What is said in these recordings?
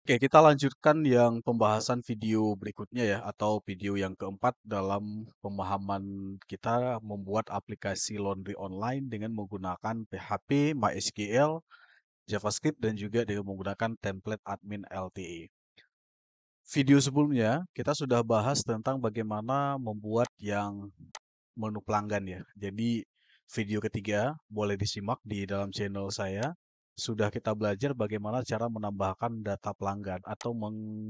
Oke, kita lanjutkan yang pembahasan video berikutnya ya, atau video yang keempat dalam pemahaman kita membuat aplikasi laundry online dengan menggunakan PHP, MySQL, JavaScript, dan juga dengan menggunakan template admin LTE. Video sebelumnya kita sudah bahas tentang bagaimana membuat yang menu pelanggan ya. Jadi video ketiga boleh disimak di dalam channel saya. Sudah kita belajar bagaimana cara menambahkan data pelanggan atau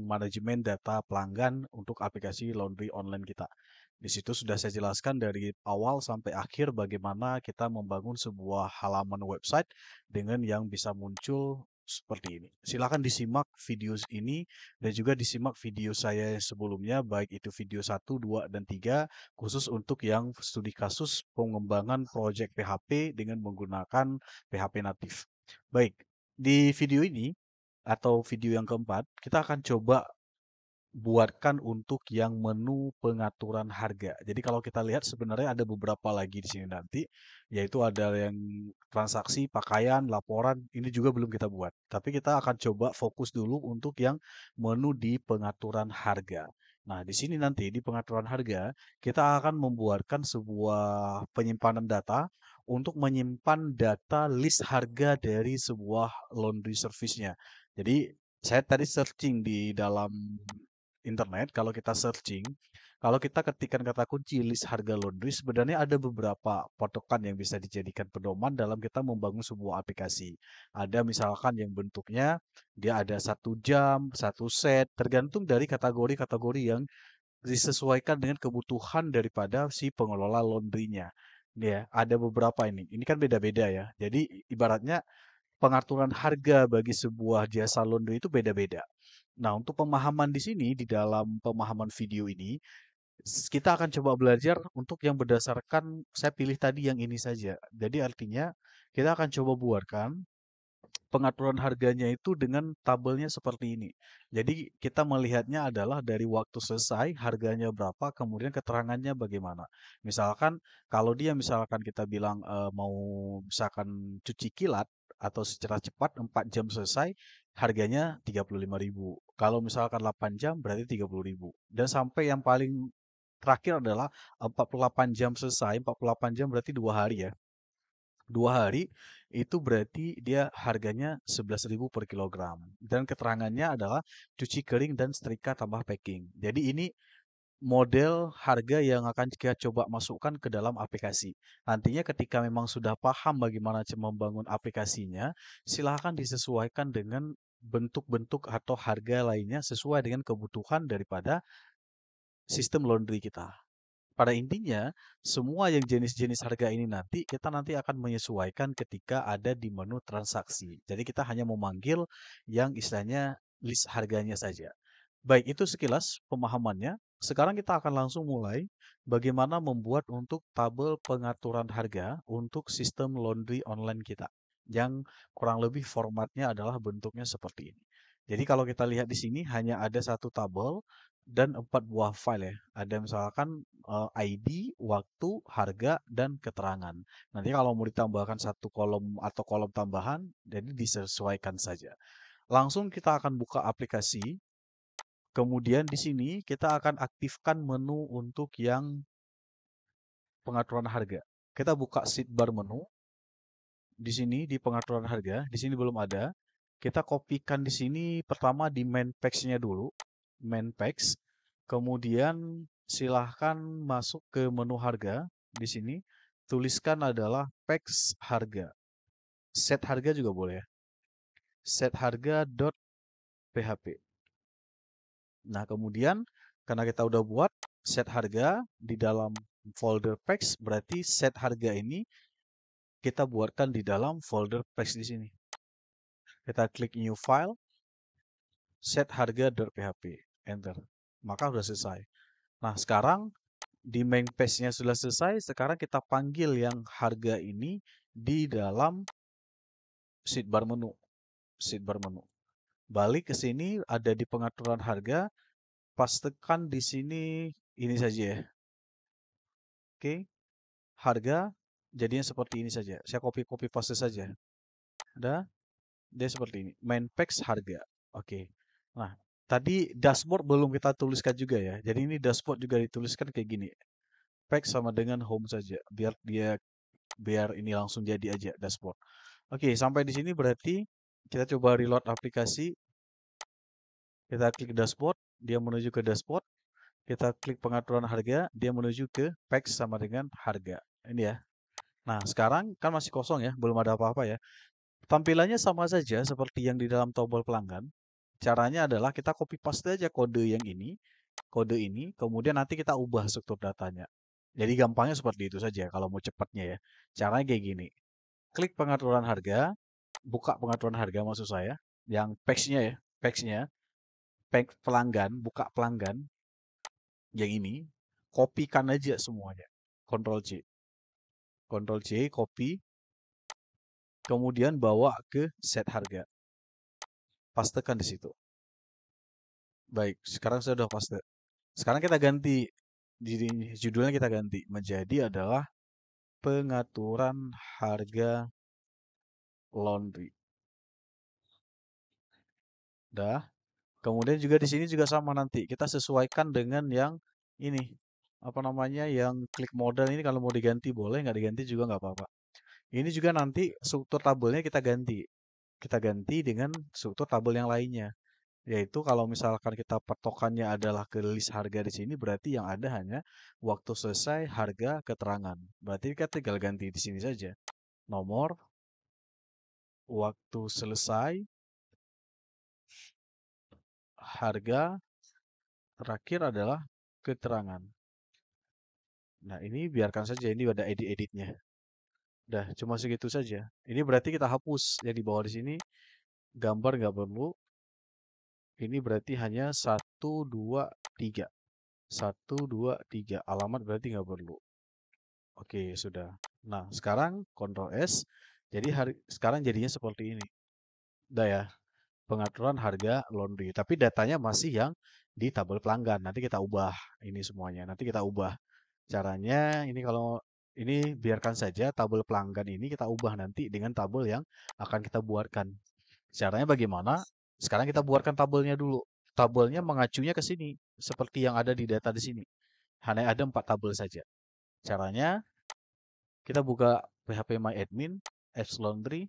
manajemen data pelanggan untuk aplikasi laundry online kita. Di situ sudah saya jelaskan dari awal sampai akhir bagaimana kita membangun sebuah halaman website dengan yang bisa muncul seperti ini. Silakan disimak video ini dan juga disimak video saya sebelumnya, baik itu video 1, 2, dan 3, khusus untuk yang studi kasus pengembangan project PHP dengan menggunakan PHP natif. Baik, di video ini atau video yang keempat, kita akan coba buatkan untuk yang menu pengaturan harga. Jadi kalau kita lihat sebenarnya ada beberapa lagi di sini nanti, yaitu ada yang transaksi, pakaian, laporan, ini juga belum kita buat. Tapi kita akan coba fokus dulu untuk yang menu di pengaturan harga. Nah, di sini nanti di pengaturan harga, kita akan membuatkan sebuah penyimpanan data untuk menyimpan data list harga dari sebuah laundry service-nya. Jadi saya tadi searching di dalam internet, kalau kita searching, kalau kita ketikkan kata kunci list harga laundry, sebenarnya ada beberapa patokan yang bisa dijadikan pedoman dalam kita membangun sebuah aplikasi. Ada misalkan yang bentuknya dia ada 1 jam, 1 set, tergantung dari kategori-kategori yang disesuaikan dengan kebutuhan daripada si pengelola laundrynya. Ya, ada beberapa ini. Ini kan beda-beda ya. Jadi ibaratnya pengaturan harga bagi sebuah jasa laundry itu beda-beda. Nah, untuk pemahaman di sini, di dalam pemahaman video ini, kita akan coba belajar untuk yang berdasarkan, saya pilih tadi yang ini saja. Jadi artinya, kita akan coba buatkan pengaturan harganya itu dengan tabelnya seperti ini. Jadi kita melihatnya adalah dari waktu selesai, harganya berapa, kemudian keterangannya bagaimana. Misalkan kalau dia misalkan kita bilang mau misalkan cuci kilat atau secara cepat 4 jam selesai, harganya 35.000. Kalau misalkan 8 jam berarti 30.000. Dan sampai yang paling terakhir adalah 48 jam selesai, 48 jam berarti 2 hari ya. 2 hari itu berarti dia harganya 11.000 per kilogram. Dan keterangannya adalah cuci kering dan setrika tambah packing. Jadi ini model harga yang akan kita coba masukkan ke dalam aplikasi. Nantinya ketika memang sudah paham bagaimana cara membangun aplikasinya, silahkan disesuaikan dengan bentuk-bentuk atau harga lainnya sesuai dengan kebutuhan daripada sistem laundry kita. Pada intinya, semua yang jenis-jenis harga ini kita nanti akan menyesuaikan ketika ada di menu transaksi. Jadi kita hanya memanggil yang istilahnya list harganya saja. Baik, itu sekilas pemahamannya. Sekarang kita akan langsung mulai bagaimana membuat untuk tabel pengaturan harga untuk sistem laundry online kita. Yang kurang lebih formatnya adalah bentuknya seperti ini. Jadi kalau kita lihat di sini hanya ada satu tabel dan 4 buah file ya. Ada misalkan ID, waktu, harga, dan keterangan. Nanti kalau mau ditambahkan satu kolom atau kolom tambahan, jadi disesuaikan saja. Langsung kita akan buka aplikasi. Kemudian di sini kita akan aktifkan menu untuk yang pengaturan harga. Kita buka sidebar menu. Di sini di pengaturan harga, di sini belum ada. Kita kopikan di sini pertama di main page-nya dulu. Main page. Kemudian silahkan masuk ke menu harga. Di sini tuliskan adalah page harga. Set harga juga boleh ya. Set harga.php. Nah, kemudian karena kita udah buat set harga di dalam folder page, berarti set harga ini kita buatkan di dalam folder page di sini. Kita klik new file, set harga.php, enter. Maka sudah selesai. Nah, sekarang di main page-nya sudah selesai, sekarang kita panggil yang harga ini di dalam sidebar menu. Sidebar menu. Balik ke sini, ada di pengaturan harga, pastekan di sini ini saja ya. Oke, harga jadinya seperti ini saja. Saya copy paste saja. Ada, dia seperti ini. Main page harga. Oke. Nah, tadi dashboard belum kita tuliskan juga ya. Jadi ini dashboard juga dituliskan kayak gini. Pack sama dengan home saja. Biar ini langsung jadi aja dashboard. Oke, sampai di sini berarti kita coba reload aplikasi. Kita klik dashboard, dia menuju ke dashboard. Kita klik pengaturan harga, dia menuju ke pack sama dengan harga. Ini ya. Nah, sekarang kan masih kosong ya, belum ada apa-apa ya. Tampilannya sama saja seperti yang di dalam tombol pelanggan. Caranya adalah kita copy paste aja kode ini, kemudian nanti kita ubah struktur datanya. Jadi gampangnya seperti itu saja kalau mau cepatnya ya. Caranya kayak gini. Klik pengaturan harga, buka pengaturan harga maksud saya, yang page-nya ya, page pelanggan, buka pelanggan, yang ini, kopikan aja semuanya. Ctrl C. Ctrl C, copy, kemudian bawa ke set harga. Pastekan di situ. Baik, sekarang saya sudah paste. Sekarang kita ganti, judulnya kita ganti menjadi adalah pengaturan harga laundry. Dah. Kemudian juga di sini juga sama nanti. Kita sesuaikan dengan yang ini. Apa namanya? Yang klik modal ini kalau mau diganti boleh, nggak diganti juga nggak apa-apa. Ini juga nanti struktur tabelnya kita ganti. Kita ganti dengan struktur tabel yang lainnya. Yaitu kalau misalkan kita patokannya adalah ke list harga di sini, berarti yang ada hanya waktu selesai, harga, keterangan. Berarti kita tinggal ganti di sini saja. Nomor, waktu selesai, harga, terakhir adalah keterangan. Nah, ini biarkan saja, ini ada edit-editnya. Dah, cuma segitu saja. Ini berarti kita hapus yang di bawah di sini. Gambar nggak perlu. Ini berarti hanya 1, 2, 3. 1, 2, 3. Alamat berarti nggak perlu. Oke, sudah. Nah, sekarang Ctrl S. Jadi sekarang jadinya seperti ini. Udah ya, pengaturan harga laundry. Tapi datanya masih yang di tabel pelanggan. Nanti kita ubah ini semuanya. Nanti kita ubah. Caranya ini kalau ini biarkan saja tabel pelanggan ini kita ubah nanti dengan tabel yang akan kita buatkan. Caranya bagaimana? Sekarang kita buatkan tabelnya dulu. Tabelnya mengacunya ke sini, seperti yang ada di data di sini. Hanya ada 4 tabel saja. Caranya kita buka phpMyAdmin, apps laundry,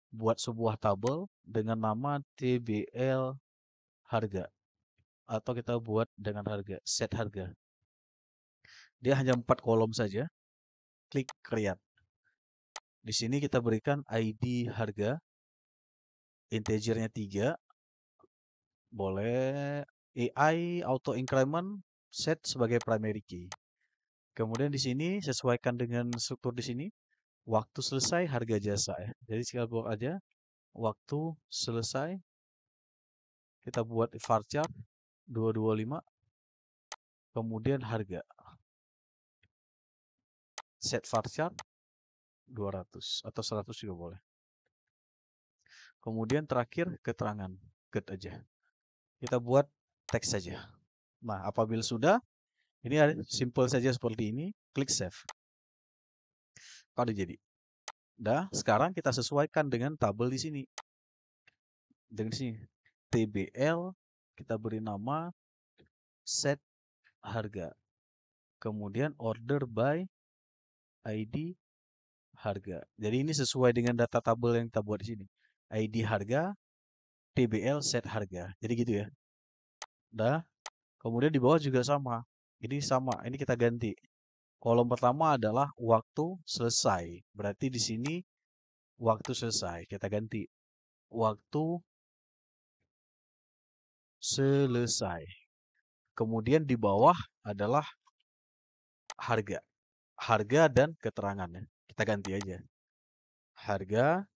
buat sebuah tabel dengan nama tbl harga. Atau kita buat dengan harga, set harga. Dia hanya 4 kolom saja. Klik create. Di sini kita berikan ID harga, integernya 3, boleh AI auto increment set sebagai primary key. Kemudian di sini sesuaikan dengan struktur di sini, waktu selesai harga jasa ya. Jadi tinggal buat aja waktu selesai, kita buat varchar 225, kemudian harga. Set varchar 200 atau 100 juga boleh. Kemudian terakhir keterangan, get aja. Kita buat teks saja. Nah, apabila sudah, ini simple saja seperti ini, klik save. Kalau jadi. Dah, sekarang kita sesuaikan dengan tabel di sini. Dengan sini, TBL, kita beri nama set harga. Kemudian order by ID harga. Jadi ini sesuai dengan data tabel yang kita buat di sini. ID harga, TBL set harga. Jadi gitu ya. Dah. Kemudian di bawah juga sama. Ini sama. Ini kita ganti. Kolom pertama adalah waktu selesai. Berarti di sini waktu selesai. Kita ganti. Waktu selesai. Kemudian di bawah adalah harga. Harga dan keterangannya. Kita ganti aja. Harga.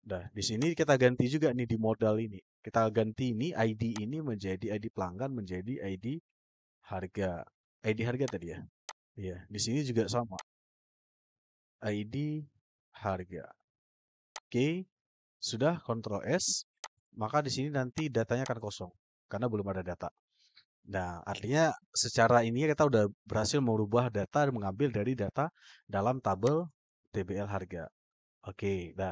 Nah, di sini kita ganti juga nih di modal ini. Kita ganti ini ID ini menjadi ID pelanggan menjadi ID harga. ID harga tadi ya. Iya, di sini juga sama. ID harga. Oke, sudah Ctrl S, maka di sini nanti datanya akan kosong karena belum ada data. Nah, artinya secara ini kita udah berhasil merubah data dan mengambil dari data dalam tabel TBL harga. Oke, dah.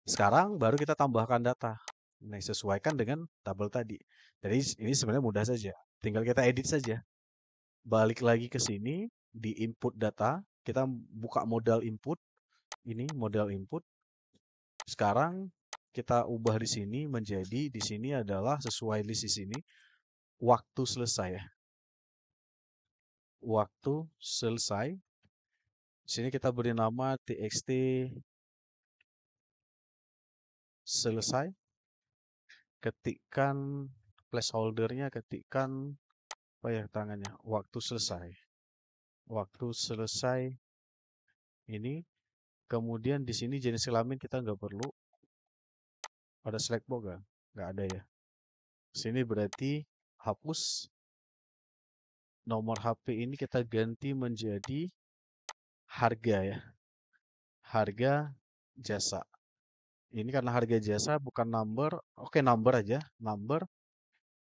Sekarang baru kita tambahkan data. Nah, sesuaikan dengan tabel tadi. Jadi ini sebenarnya mudah saja. Tinggal kita edit saja. Balik lagi ke sini di input data, kita buka modal input. Ini modal input. Sekarang kita ubah di sini menjadi di sini adalah sesuai list di sini waktu selesai ya. Waktu selesai. Di sini kita beri nama txt selesai. Ketikkan placeholdernya, ketikkan apa ya tangannya? Waktu selesai. Waktu selesai ini. Kemudian di sini jenis kelamin kita nggak perlu. Ada select box nggak? Nggak ada ya. Sini berarti hapus nomor HP ini kita ganti menjadi harga ya. Harga jasa. Ini karena harga jasa bukan number. Oke, number aja. Number.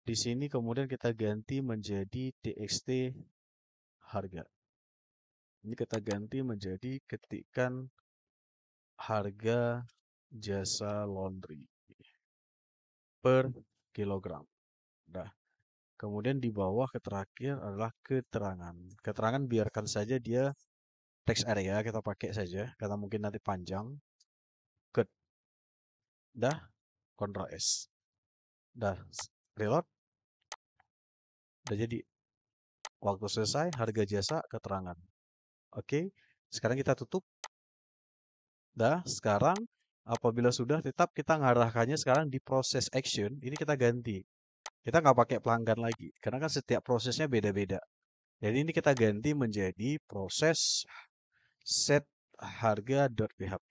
Di sini kemudian kita ganti menjadi txt harga. Ini kita ganti menjadi ketikkan harga jasa laundry per kilogram. Nah, kemudian di bawah terakhir adalah keterangan. Keterangan biarkan saja dia text area kita pakai saja karena mungkin nanti panjang. Ket, dah, Ctrl S. Dah, reload. Udah jadi. Waktu selesai, harga jasa, keterangan. Oke, sekarang kita tutup. Dah, sekarang apabila sudah tetap kita ngarahkannya sekarang di proses action, ini kita ganti. Kita nggak pakai pelanggan lagi, karena kan setiap prosesnya beda-beda. Jadi ini kita ganti menjadi proses set harga.php.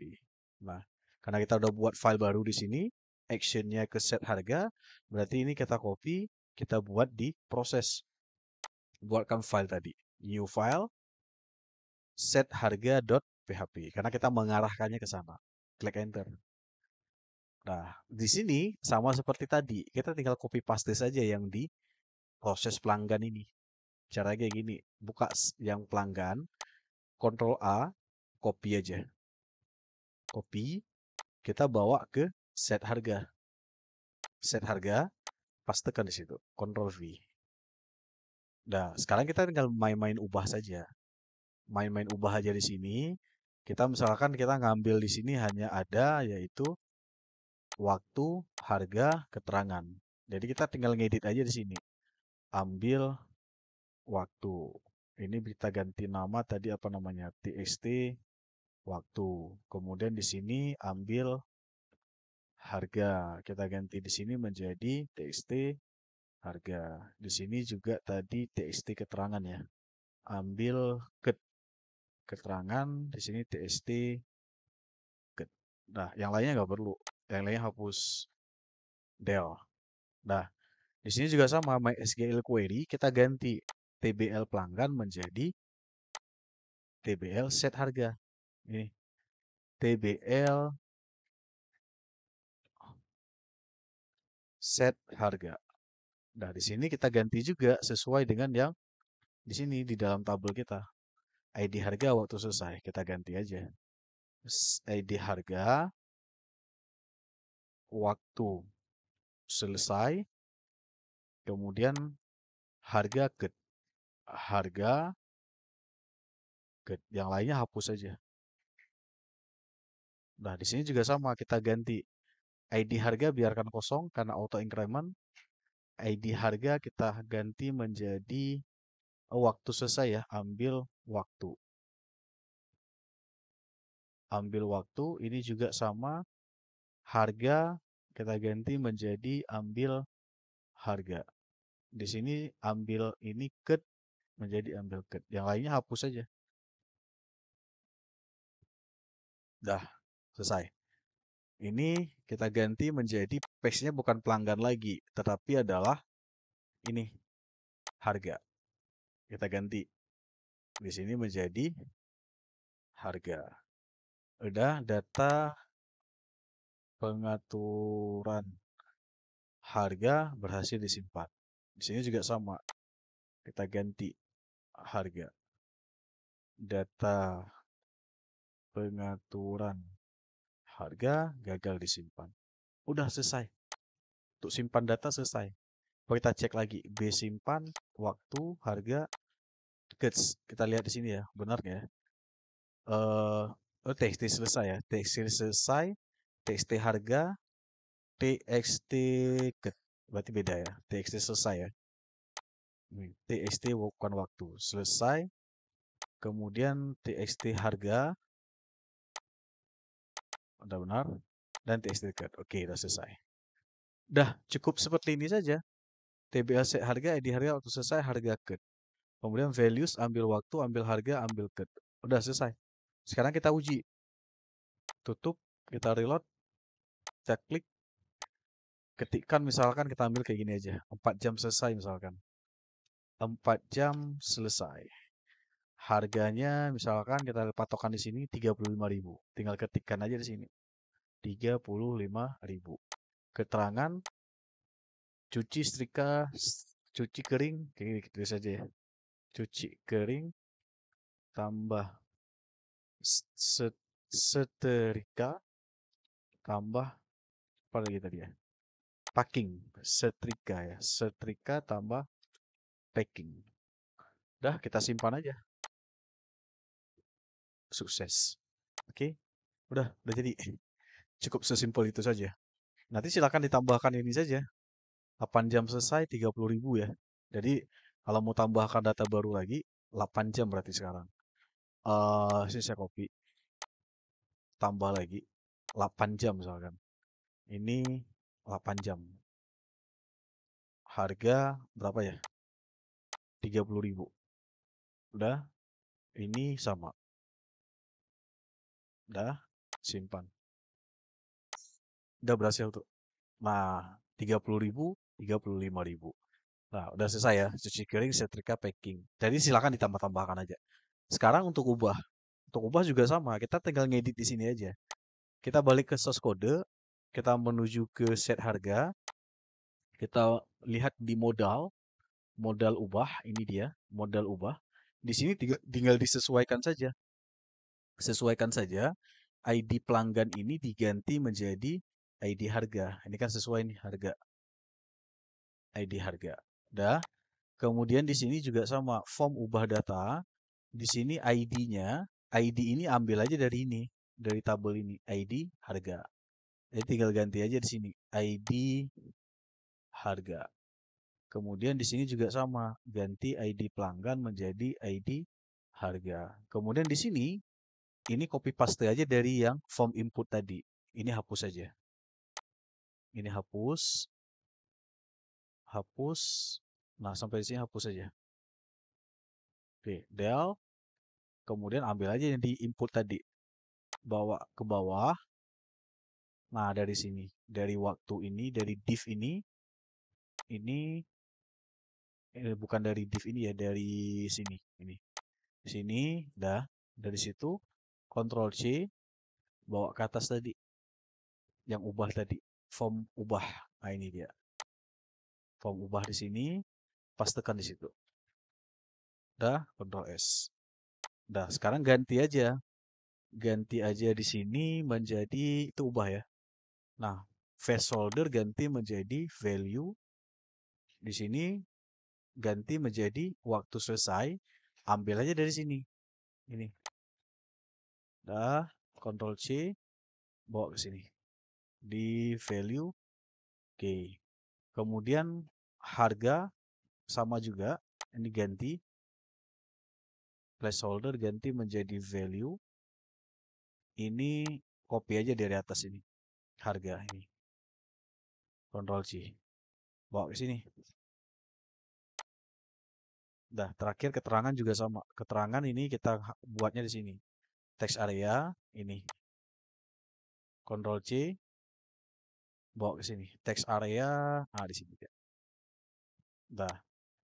Nah, karena kita udah buat file baru di sini, actionnya ke set harga, berarti ini kita copy, kita buat di proses. Buatkan file tadi. New file, set harga.php. Karena kita mengarahkannya ke sana. Klik enter. Nah, di sini sama seperti tadi, kita tinggal copy paste saja yang di proses pelanggan ini. Cara kayak gini, buka yang pelanggan, Ctrl A, copy aja. Copy, kita bawa ke set harga. Set harga, pastekan di situ. Ctrl V. Nah, sekarang kita tinggal main-main ubah saja. Main-main ubah aja di sini. Kita misalkan kita ngambil di sini hanya ada yaitu waktu, harga, keterangan. Jadi kita tinggal ngedit aja di sini. Ambil waktu. Ini kita ganti nama tadi apa namanya? TXT waktu. Kemudian di sini ambil harga. Kita ganti di sini menjadi TXT harga. Di sini juga tadi TXT keterangan ya. Ambil keterangan di sini TXT nah, yang lainnya nggak perlu. Yang lainnya hapus del. Nah, di sini juga sama MySQL query kita ganti TBL pelanggan menjadi TBL set harga. Ini TBL set harga. Nah, di sini kita ganti juga sesuai dengan yang di sini di dalam tabel kita. ID harga waktu selesai kita ganti aja. ID harga waktu selesai, kemudian harga ke harga ke yang lainnya hapus saja. Nah, di sini juga sama kita ganti ID harga biarkan kosong karena auto increment. ID harga kita ganti menjadi waktu selesai ya, ambil waktu. Ambil waktu ini juga sama harga kita ganti menjadi ambil harga. Di sini ambil ini ket menjadi ambil ket. Yang lainnya hapus saja. Dah, selesai. Ini kita ganti menjadi paste-nya bukan pelanggan lagi, tetapi adalah ini harga. Kita ganti di sini menjadi harga. Udah data pengaturan harga berhasil disimpan. Di sini juga sama. Kita ganti harga. Data pengaturan harga gagal disimpan. Udah selesai. Untuk simpan data selesai. Kalau kita cek lagi, B simpan, waktu, harga, kita lihat di sini ya, benar nggak ya? TXT selesai ya, TXT selesai, TXT harga, TXT get. Berarti beda ya, TXT selesai ya. TXT bukan waktu, selesai. Kemudian TXT harga, udah benar. Dan TXT get. Oke, udah selesai. Udah cukup seperti ini saja. TBA set harga, ID harga, waktu selesai, harga get. Kemudian values, ambil waktu, ambil harga, ambil get. Udah selesai. Sekarang kita uji. Tutup, kita reload, kita klik, ketikkan misalkan kita ambil kayak gini aja. 4 jam selesai misalkan. 4 jam selesai. Harganya misalkan kita patokan di sini 35.000. Tinggal ketikkan aja di sini. 35.000. Keterangan cuci setrika, cuci kering, kayak gitu saja ya. Cuci kering tambah setrika tambah apa lagi tadi ya? Packing, setrika ya. Setrika tambah packing. Udah kita simpan aja. Sukses. Oke. Udah jadi. Cukup sesimpel itu saja. Nanti silakan ditambahkan ini saja. 8 jam selesai 30.000 ya. Jadi kalau mau tambahkan data baru lagi 8 jam berarti sekarang. Sini saya copy. Tambah lagi 8 jam misalkan. Ini 8 jam. Harga berapa ya? 30.000. Udah. Ini sama. Udah. Simpan. Udah berhasil tuh. Nah, 30.000, 35.000. Nah, udah selesai ya. Cuci kering, setrika, packing. Jadi silakan ditambah-tambahkan aja. Sekarang untuk ubah. Untuk ubah juga sama. Kita tinggal ngedit di sini aja. Kita balik ke source code. Kita menuju ke set harga. Kita lihat di modal. Modal ubah. Ini dia. Modal ubah. Di sini tinggal disesuaikan saja. Sesuaikan saja. ID pelanggan ini diganti menjadi ID harga. Ini kan sesuai nih harga. ID harga. Udah. Kemudian di sini juga sama, form ubah data. Di sini ID-nya, ID ini ambil aja dari ini, dari tabel ini, ID harga. Jadi tinggal ganti aja di sini, ID harga. Kemudian di sini juga sama, ganti ID pelanggan menjadi ID harga. Kemudian di sini, ini copy paste aja dari yang form input tadi. Ini hapus aja. Ini hapus, hapus. Nah, sampai di sini hapus aja. Oke, del. Kemudian ambil aja yang di input tadi. Bawa ke bawah. Nah, dari sini. Dari waktu ini, dari div ini bukan dari div ini ya, dari sini. Ini. Di sini, dah. Dari situ, Ctrl C, bawa ke atas tadi. Yang ubah tadi. Form ubah. Nah, ini dia. Form ubah di sini, pastekan di situ. Dah, Ctrl S. Dah, sekarang ganti aja. Ganti aja di sini menjadi, itu ubah ya. Nah, placeholder ganti menjadi value. Di sini ganti menjadi waktu selesai. Ambil aja dari sini. Ini. Dah, Ctrl C, bawa ke sini. Di value. Oke. Kemudian harga sama juga. Ini ganti. Placeholder ganti menjadi value. Ini copy aja dari atas ini. Harga ini. Ctrl C. Bawa ke sini. Dah, terakhir keterangan juga sama. Keterangan ini kita buatnya di sini. Text area ini. Ctrl C, bawa ke sini. Text area, di sini. Dah.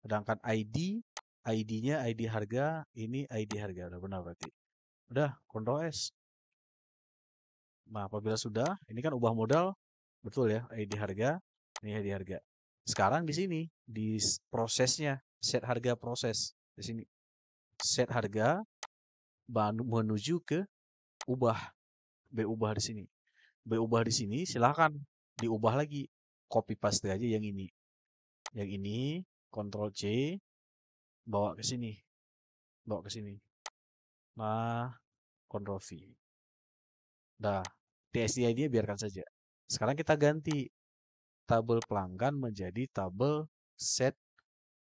Sedangkan ID, ID-nya ID harga, ini ID harga. Udah benar berarti. Udah, Ctrl S. Nah, apabila sudah, ini kan ubah modal, betul ya, ID harga, ini ID harga. Sekarang di sini, di prosesnya, set harga proses. Di sini, set harga, menuju ke ubah. B ubah di sini. berubah di sini, silahkan diubah lagi. Copy paste aja yang ini. Yang ini, Ctrl C, bawa ke sini. Bawa ke sini. Nah, Ctrl V. Dah, TSD-nya biarkan saja. Sekarang kita ganti tabel pelanggan menjadi tabel set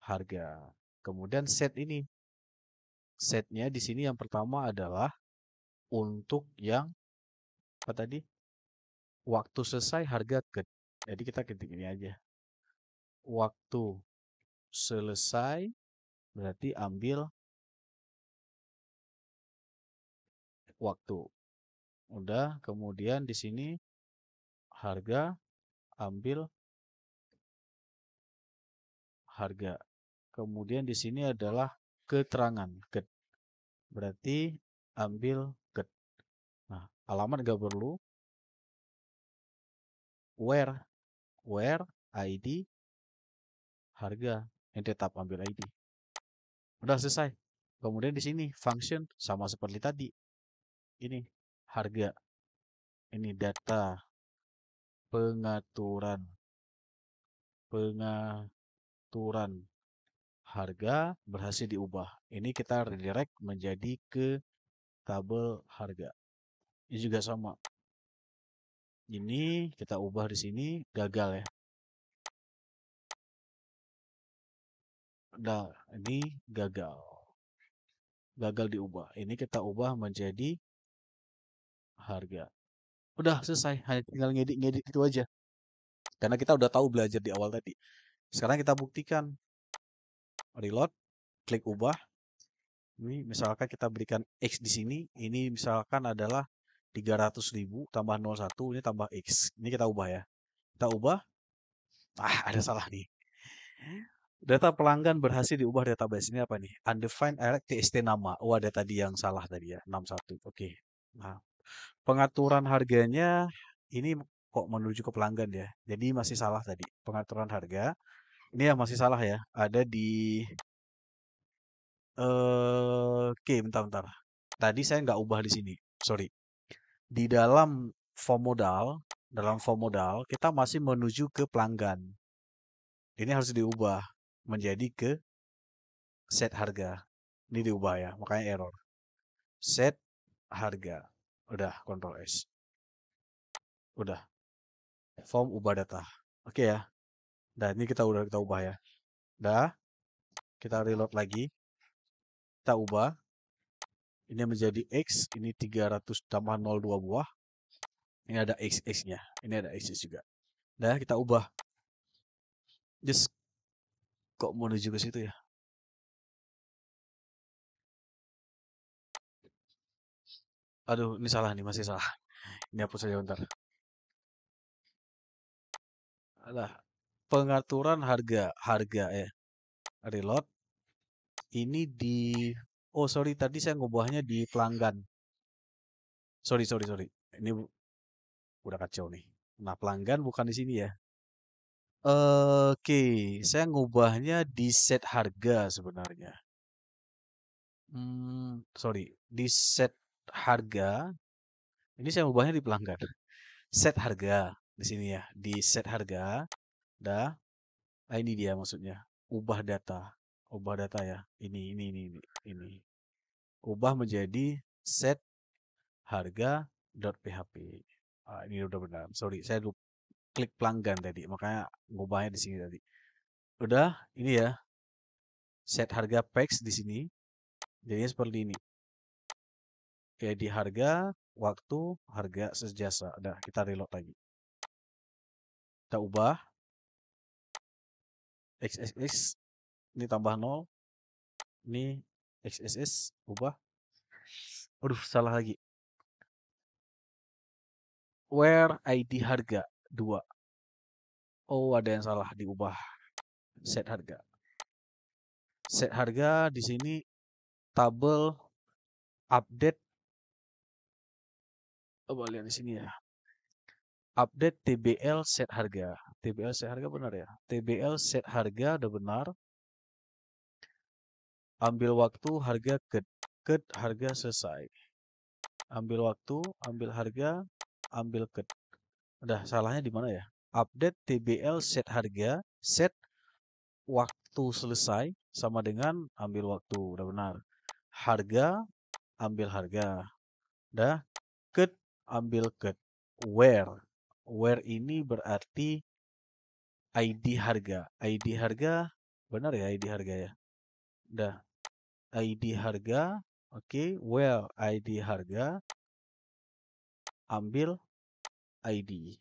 harga. Kemudian set ini. Setnya di sini yang pertama adalah untuk yang apa tadi? Waktu selesai harga ke. Jadi kita ketik ini aja. Waktu selesai berarti ambil waktu. Udah, kemudian di sini harga ambil harga. Kemudian di sini adalah keterangan, get. Berarti ambil get. Nah, alamat nggak perlu. Where ID harga yang tetap ambil ID. Udah selesai. Kemudian di sini function sama seperti tadi. Ini harga. Ini data pengaturan pengaturan harga berhasil diubah. Ini kita redirect menjadi ke tabel harga. Ini juga sama. Ini kita ubah di sini gagal ya. Nah, ini gagal. Gagal diubah. Ini kita ubah menjadi harga. Udah selesai. Hanya tinggal ngedit-ngedit itu aja. Karena kita udah tahu belajar di awal tadi. Sekarang kita buktikan. Reload, klik ubah. Ini misalkan kita berikan X di sini. Ini misalkan adalah 300.000 tambah 01. Ini tambah X. Ini kita ubah ya. Kita ubah. Ah, ada salah nih. Data pelanggan berhasil diubah database ini apa nih? Undefined elect txt nama. Oh, ada tadi yang salah tadi ya. 61. Oke. Nah, pengaturan harganya ini kok menuju ke pelanggan ya. Jadi masih salah tadi. Pengaturan harga. Ini yang masih salah ya. Ada di oke, bentar-bentar. Tadi saya nggak ubah di sini. Sorry. Di dalam form modal, kita masih menuju ke pelanggan. Ini harus diubah menjadi ke set harga. Ini diubah ya, makanya error. Set harga. Udah, Ctrl S. Udah. Form ubah data. Oke ya. Dan ini kita ubah ya. Dah, kita reload lagi. Kita ubah. Ini menjadi X, ini 300 tambah 02 buah. Ini ada XX-nya. Ini ada XX juga. Dah, kita ubah. Just kok menuju ke situ ya? Aduh, ini salah nih, masih salah. Ini hapus saja bentar. Alah, pengaturan harga, harga ya. Reload. Ini di, oh sorry, tadi saya ngubahnya di pelanggan. Sorry. Ini udah kacau nih. Nah, pelanggan bukan di sini ya. Oke, saya ngubahnya di set harga sebenarnya. Sorry, di set harga. Ini saya ngubahnya di pelanggan. Set harga di sini ya. Di set harga. Dah. Nah, ini dia maksudnya. Ubah data. Ubah data ya. Ini. Ubah menjadi set harga .php. Ah, ini udah benar. Sorry, saya lupa klik pelanggan tadi. Makanya ngubahnya di sini tadi. Udah, ini ya. Set harga packs di sini. Jadinya seperti ini. Kayak di harga, waktu, harga sejasa. Udah, kita reload lagi. Kita ubah. XXX. Ini tambah 0. Ini XSS. Ubah. Aduh, salah lagi. Where ID harga 2. Oh, ada yang salah diubah. Set harga. Set harga di sini tabel update. Coba lihat di sini ya. Update TBL set harga. TBL set harga benar ya? TBL set harga udah benar. Ambil waktu harga ke harga selesai. Ambil waktu, ambil harga, ambil ke. Udah, salahnya di mana ya? Update TBL set harga, set waktu selesai sama dengan ambil waktu. Udah benar. Harga, ambil harga. Udah, cut, ambil cut. Where. Where ini berarti ID harga. ID harga, benar ya ID harga ya? Udah, ID harga, oke. Where ID harga, ambil ID.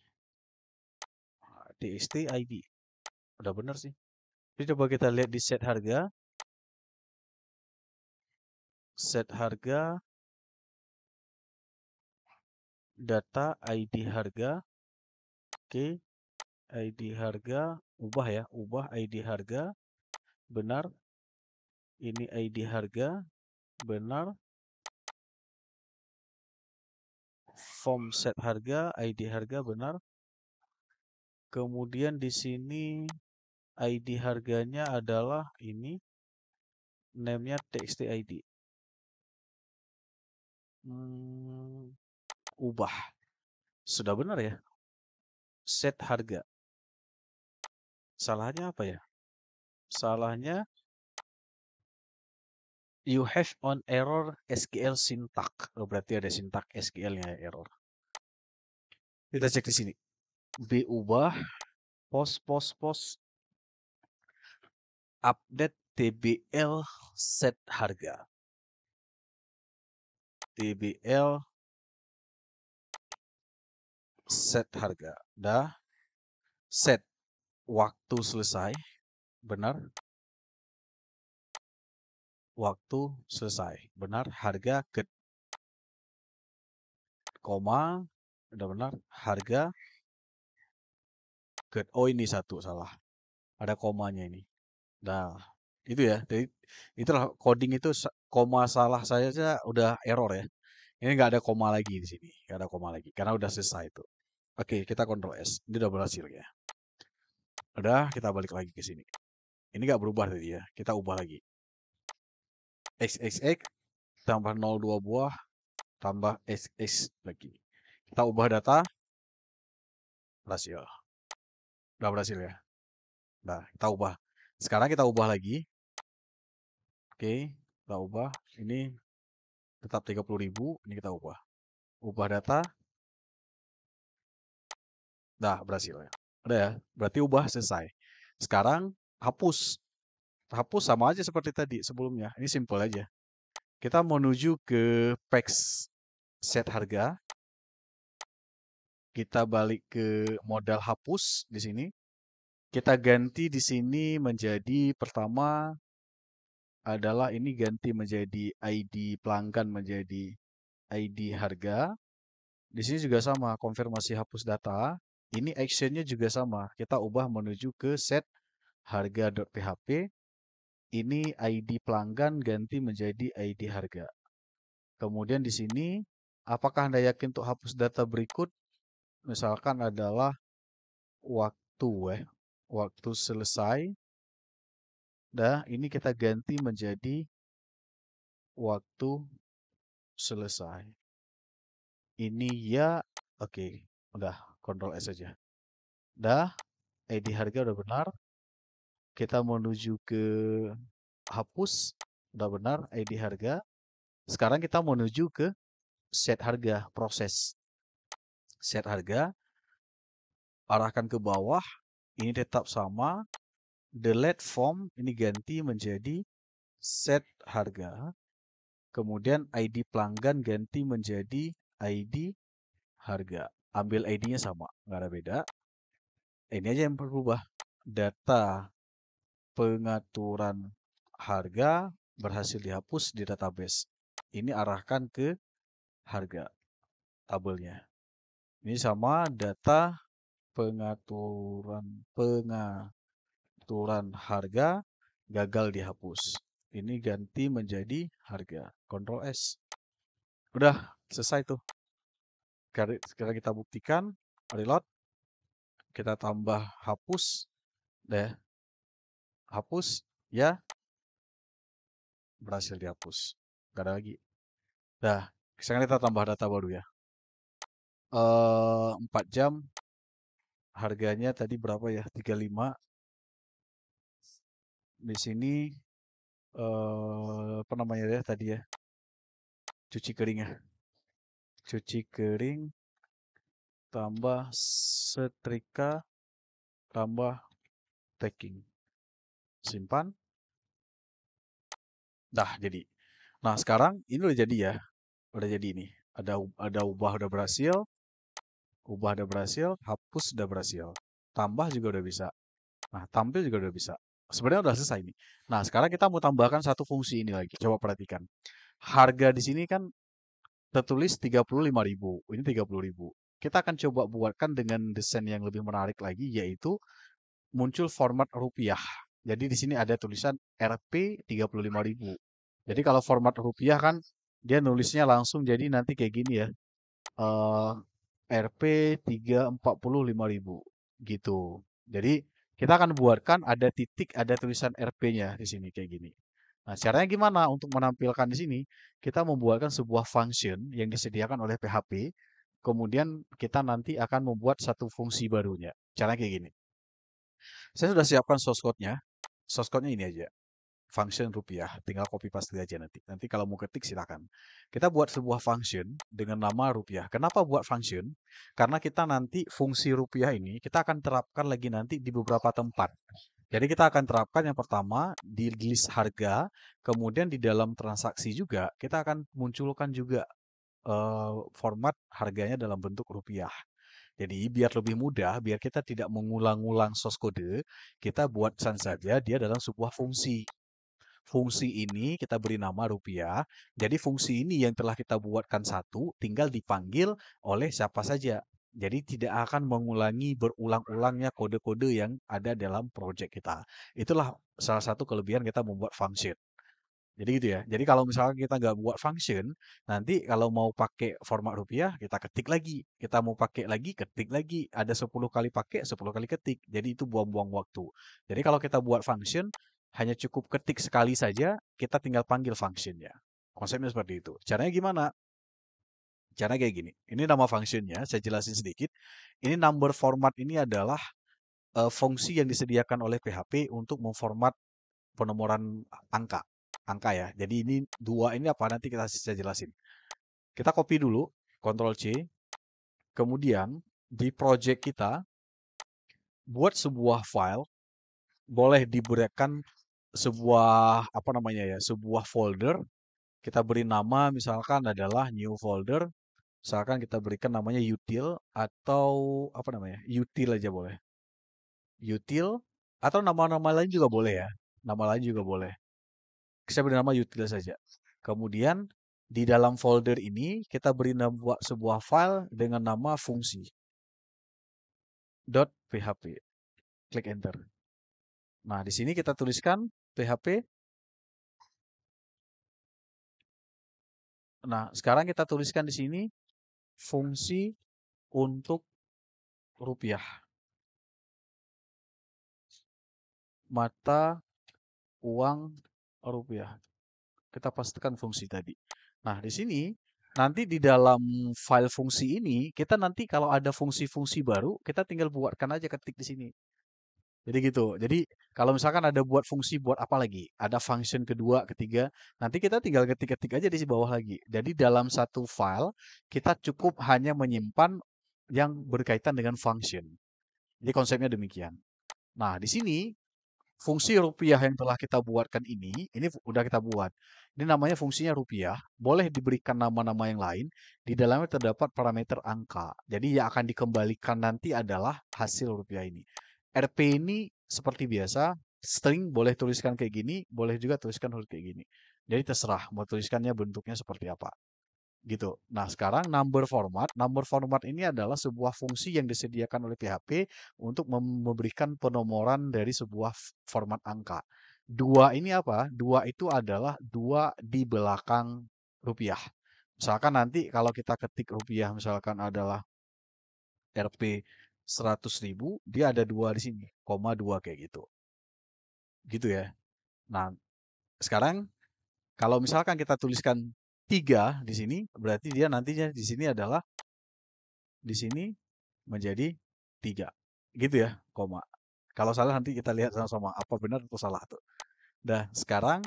TXT ID. Udah benar sih. Jadi coba kita lihat di set harga. Set harga, data ID harga. Oke, ID harga, ubah ya, ubah ID harga. Benar. Ini ID harga, benar. Form set harga, ID harga, benar. Kemudian di sini ID harganya adalah ini, name-nya txt ID. Ubah. Sudah benar ya? Set harga. Salahnya apa ya? Salahnya you have on error SQL syntax. Oh, berarti ada syntax SQL-nya ya, error. Kita cek di sini. B ubah, post, update TBL set harga. TBL set harga. Dah, set waktu selesai. Benar. Waktu selesai. Benar. Harga ke koma. Udah benar. Harga ke. Oh, ini satu salah. Ada komanya ini. Nah, itu ya. Jadi itulah coding itu koma salah saya saja udah error ya. Ini nggak ada koma lagi di sini. Nggak ada koma lagi karena udah selesai itu. Oke, kita Ctrl S. Ini udah berhasil ya. Udah, kita balik lagi ke sini. Ini nggak berubah tadi ya. Kita ubah lagi. XXX tambah 02 buah tambah XX lagi. Kita ubah data. Berhasil. Udah berhasil ya. Nah, kita ubah. Sekarang kita ubah lagi. Oke, kita ubah. Ini tetap 30.000. Ini kita ubah. Ubah data. Dah berhasil ya. Udah ya. Berarti ubah selesai. Sekarang hapus. Hapus sama aja seperti tadi sebelumnya. Ini simple aja. Kita menuju ke page set harga. Kita balik ke modal hapus di sini. Kita ganti di sini menjadi pertama adalah ini ganti menjadi ID pelanggan menjadi ID harga. Di sini juga sama, konfirmasi hapus data. Ini actionnya juga sama. Kita ubah menuju ke set harga.php. Ini ID pelanggan ganti menjadi ID harga. Kemudian di sini, apakah Anda yakin untuk hapus data berikut? Misalkan adalah waktu waktu selesai. Dah, ini kita ganti menjadi waktu selesai. Ini ya, oke, udah Ctrl S saja. Dah, ID harga udah benar. Kita menuju ke hapus, udah benar ID harga. Sekarang kita menuju ke set harga, proses set harga. Arahkan ke bawah, ini tetap sama. Delete form, ini ganti menjadi set harga. Kemudian ID pelanggan ganti menjadi ID harga. Ambil ID-nya sama, nggak ada beda. Ini aja yang berubah. Data pengaturan harga berhasil dihapus di database. Ini arahkan ke harga tabelnya. Ini sama data pengaturan harga gagal dihapus. Ini ganti menjadi harga. Ctrl S. Udah selesai tuh. Sekarang kita buktikan. Reload. Kita tambah hapus. Deh. Hapus. Ya. Berhasil dihapus. Gak ada lagi. Dah. Sekarang kita tambah data baru ya. 4 jam. Harganya tadi berapa ya? 35. Di sini apa namanya ya tadi ya? Cuci kering ya. Cuci kering tambah setrika tambah packing. Simpan. Dah jadi. Nah, sekarang ini udah jadi ya. Udah jadi ini. Ada ubah udah berhasil, hapus udah berhasil. Tambah juga udah bisa. Nah, tampil juga udah bisa. Sebenarnya udah selesai ini. Nah, sekarang kita mau tambahkan satu fungsi ini lagi. Coba perhatikan. Harga di sini kan tertulis 35.000. Ini 30.000. Kita akan coba buatkan dengan desain yang lebih menarik lagi, yaitu muncul format rupiah. Jadi di sini ada tulisan Rp 35.000. Jadi kalau format rupiah kan dia nulisnya langsung jadi nanti kayak gini ya. eh Rp 345.000 gitu. Jadi kita akan buatkan ada titik, ada tulisan RP-nya di sini kayak gini. Nah, caranya gimana untuk menampilkan di sini? Kita membuatkan sebuah function yang disediakan oleh PHP. Kemudian kita nanti akan membuat satu fungsi barunya. Caranya kayak gini. Saya sudah siapkan source code-nya. Source code-nya ini aja. Function rupiah. Tinggal copy paste aja nanti. Nanti kalau mau ketik silakan. Kita buat sebuah function dengan nama rupiah. Kenapa buat function? Karena kita nanti fungsi rupiah ini kita akan terapkan lagi nanti di beberapa tempat. Jadi kita akan terapkan yang pertama di list harga, kemudian di dalam transaksi juga kita akan munculkan juga format harganya dalam bentuk rupiah. Jadi biar lebih mudah, biar kita tidak mengulang-ulang source kode, kita buatkan saja dia dalam sebuah fungsi. Fungsi ini kita beri nama rupiah. Jadi fungsi ini yang telah kita buatkan satu, tinggal dipanggil oleh siapa saja. Jadi tidak akan mengulangi berulang-ulangnya kode-kode yang ada dalam project kita. Itulah salah satu kelebihan kita membuat function. Jadi gitu ya. Jadi kalau misalkan kita nggak buat function, nanti kalau mau pakai format rupiah, kita ketik lagi. Kita mau pakai lagi, ketik lagi. Ada 10 kali pakai, 10 kali ketik. Jadi itu buang-buang waktu. Jadi kalau kita buat function, hanya cukup ketik sekali saja, kita tinggal panggil functionnya. Konsepnya seperti itu. Caranya gimana? Caranya kayak gini. Ini nama functionnya, saya jelasin sedikit. Ini number format ini adalah fungsi yang disediakan oleh PHP untuk memformat penomoran angka. Angka ya. Jadi ini dua ini apa nanti kita saya jelasin. Kita copy dulu, Ctrl C. Kemudian di project kita buat sebuah file, boleh diberikan sebuah apa namanya ya, sebuah folder. Kita beri nama misalkan adalah new folder. Misalkan kita berikan namanya util atau apa namanya? Util aja boleh. Util atau nama-nama lain juga boleh ya. Nama lain juga boleh. Saya beri nama util saja. Kemudian di dalam folder ini kita beri nama sebuah file dengan nama fungsi .php. Klik enter. Nah, di sini kita tuliskan php. Nah, sekarang kita tuliskan di sini fungsi untuk rupiah. Mata uang rupiah. Kita pastikan fungsi tadi. Nah, di sini nanti di dalam file fungsi ini kita nanti kalau ada fungsi-fungsi baru, kita tinggal buatkan aja ketik di sini. Jadi gitu. Jadi kalau misalkan ada buat fungsi buat apa lagi? Ada function kedua, ketiga, nanti kita tinggal ketik-ketik aja di bawah lagi. Jadi dalam satu file kita cukup hanya menyimpan yang berkaitan dengan function. Jadi konsepnya demikian. Nah, di sini fungsi rupiah yang telah kita buatkan ini udah kita buat. Ini namanya fungsinya rupiah. Boleh diberikan nama-nama yang lain. Di dalamnya terdapat parameter angka. Jadi yang akan dikembalikan nanti adalah hasil rupiah ini. RP ini seperti biasa, string boleh tuliskan kayak gini, boleh juga tuliskan huruf kayak gini. Jadi terserah mau tuliskannya bentuknya seperti apa. Gitu. Nah, sekarang number format. Number format ini adalah sebuah fungsi yang disediakan oleh PHP untuk memberikan penomoran dari sebuah format angka. Dua ini apa? Dua itu adalah dua di belakang rupiah. Misalkan nanti kalau kita ketik rupiah misalkan adalah Rp 100.000, dia ada dua di sini, koma dua kayak gitu. Gitu ya. Nah, sekarang kalau misalkan kita tuliskan 3 di sini, berarti dia nantinya di sini adalah di sini menjadi 3. Gitu ya, koma. Kalau salah nanti kita lihat sama-sama apa benar atau salah tuh. Dah, sekarang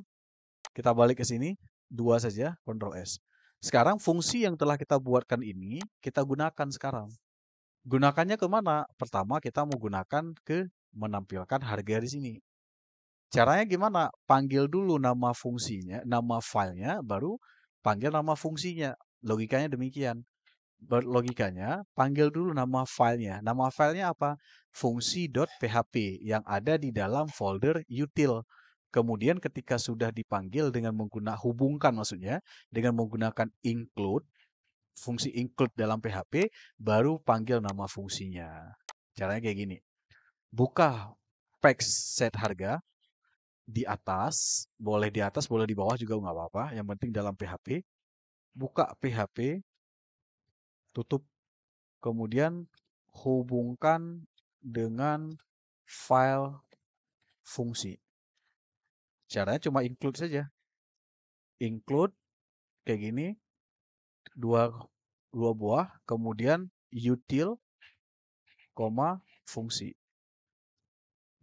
kita balik ke sini, dua saja, Ctrl S. Sekarang fungsi yang telah kita buatkan ini kita gunakan sekarang. Gunakannya ke mana? Pertama kita mau gunakan ke menampilkan harga di sini. Caranya gimana? Panggil dulu nama fungsinya, nama filenya, baru panggil nama fungsinya. Logikanya demikian. Logikanya, panggil dulu nama filenya. Nama filenya apa? Fungsi.php yang ada di dalam folder util. Kemudian ketika sudah dipanggil dengan menggunakan hubungkan maksudnya dengan menggunakan include, fungsi include dalam PHP, baru panggil nama fungsinya. Caranya kayak gini. Buka page set harga di atas, boleh di atas, boleh di bawah juga nggak apa-apa. Yang penting dalam PHP. Buka PHP, tutup, kemudian hubungkan dengan file fungsi. Caranya cuma include saja. Include kayak gini, dua dua buah, kemudian util, koma fungsi.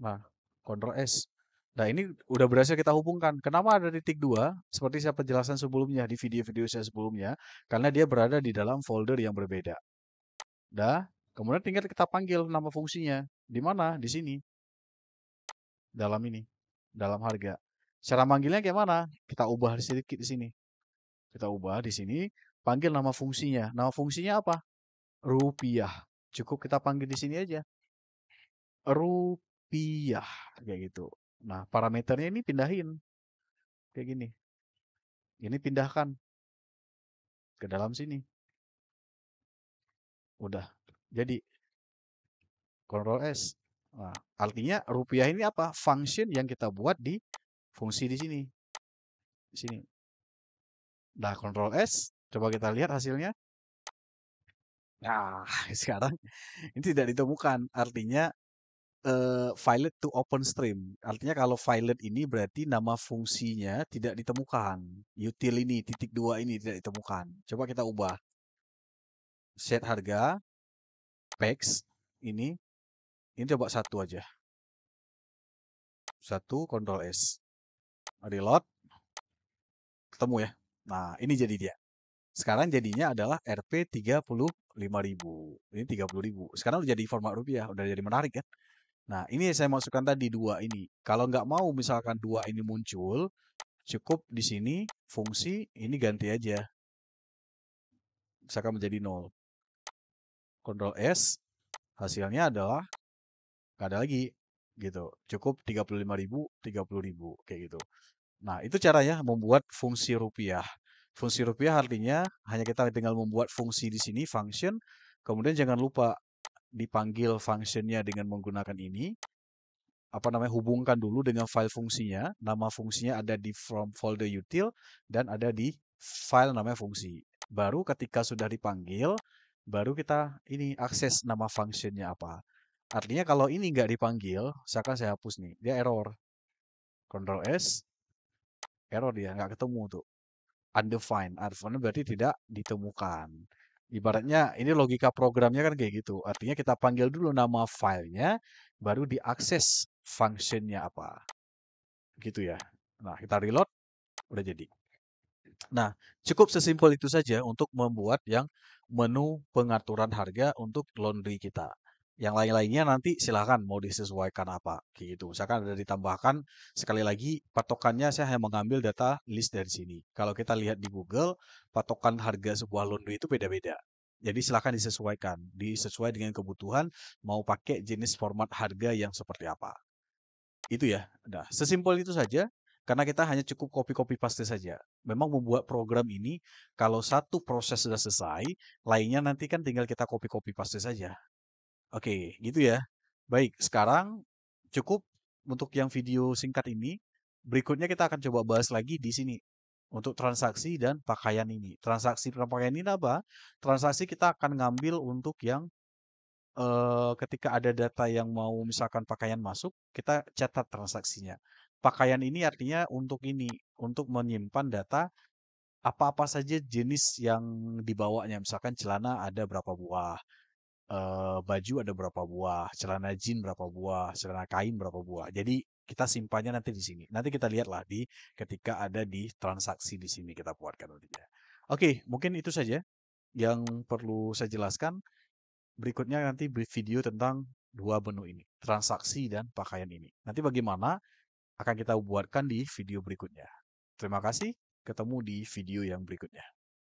Nah, Ctrl S. Nah, ini udah berhasil kita hubungkan. Kenapa ada titik dua? Seperti saya penjelasan sebelumnya di video-video saya sebelumnya, karena dia berada di dalam folder yang berbeda. Dah, kemudian tinggal kita panggil nama fungsinya. Di mana? Di sini. Dalam ini. Dalam harga. Cara manggilnya kayak mana? Kita ubah sedikit di sini. Kita ubah di sini. Panggil nama fungsinya. Nama fungsinya apa? Rupiah. Cukup kita panggil di sini aja. Rupiah. Kayak gitu. Nah, parameternya ini pindahin. Kayak gini. Ini pindahkan ke dalam sini. Udah. Jadi, Ctrl S. Nah, artinya rupiah ini apa? Function yang kita buat di fungsi di sini. Di sini. Nah, Ctrl S. Coba kita lihat hasilnya. Nah, sekarang ini tidak ditemukan. Artinya Violet to open stream. Artinya kalau Violet ini berarti nama fungsinya tidak ditemukan. Util ini, titik dua ini tidak ditemukan. Coba kita ubah. Set harga, PEX, ini coba satu aja. Satu, Ctrl S. Reload, ketemu ya. Nah, ini jadi dia. Sekarang jadinya adalah Rp 35.000. Ini 30.000. Sekarang udah jadi format rupiah, udah jadi menarik kan? Nah, ini yang saya masukkan tadi dua ini. Kalau nggak mau misalkan dua ini muncul, cukup di sini fungsi ini ganti aja. Misalkan menjadi 0. Ctrl S, hasilnya adalah nggak ada lagi gitu. Cukup 35.000, 30.000 kayak gitu. Nah, itu caranya membuat fungsi rupiah. Fungsi rupiah artinya hanya kita tinggal membuat fungsi di sini function, kemudian jangan lupa dipanggil functionnya dengan menggunakan ini, apa namanya, hubungkan dulu dengan file fungsinya. Nama fungsinya ada di from folder util dan ada di file namanya fungsi. Baru ketika sudah dipanggil, baru kita ini akses nama functionnya apa. Artinya kalau ini nggak dipanggil, misalkan saya hapus nih, dia error. Ctrl S, error dia, nggak ketemu tuh. Undefined. Undefined berarti tidak ditemukan. Ibaratnya ini logika programnya kan kayak gitu. Artinya kita panggil dulu nama filenya, baru diakses functionnya apa. Gitu ya. Nah, kita reload, udah jadi. Nah, cukup sesimpel itu saja untuk membuat yang menu pengaturan harga untuk laundry kita. Yang lain-lainnya nanti silahkan mau disesuaikan apa. Kayak gitu. Misalkan ada ditambahkan, sekali lagi patokannya saya hanya mengambil data list dari sini. Kalau kita lihat di Google, patokan harga sebuah laundry itu beda-beda. Jadi silahkan disesuaikan. Disesuai dengan kebutuhan, mau pakai jenis format harga yang seperti apa. Itu ya. Nah, sesimpel itu saja. Karena kita hanya cukup copy-copy paste saja. Memang membuat program ini, kalau satu proses sudah selesai, lainnya nanti kan tinggal kita copy-copy paste saja. Oke, gitu ya. Baik, sekarang cukup untuk yang video singkat ini. Berikutnya kita akan coba bahas lagi di sini. Untuk transaksi dan pakaian ini. Transaksi dan pakaian ini apa? Transaksi kita akan ngambil untuk yang ketika ada data yang mau misalkan pakaian masuk, kita catat transaksinya. Pakaian ini artinya untuk ini, untuk menyimpan data apa-apa saja jenis yang dibawanya. Misalkan celana ada berapa buah, baju ada berapa buah, celana jin berapa buah, celana kain berapa buah. Jadi kita simpannya nanti di sini. Nanti kita lihatlah di ketika ada di transaksi di sini kita buatkan nantinya. Oke, mungkin itu saja yang perlu saya jelaskan. Berikutnya nanti video tentang dua menu ini, transaksi dan pakaian ini. Nanti bagaimana akan kita buatkan di video berikutnya. Terima kasih, ketemu di video yang berikutnya.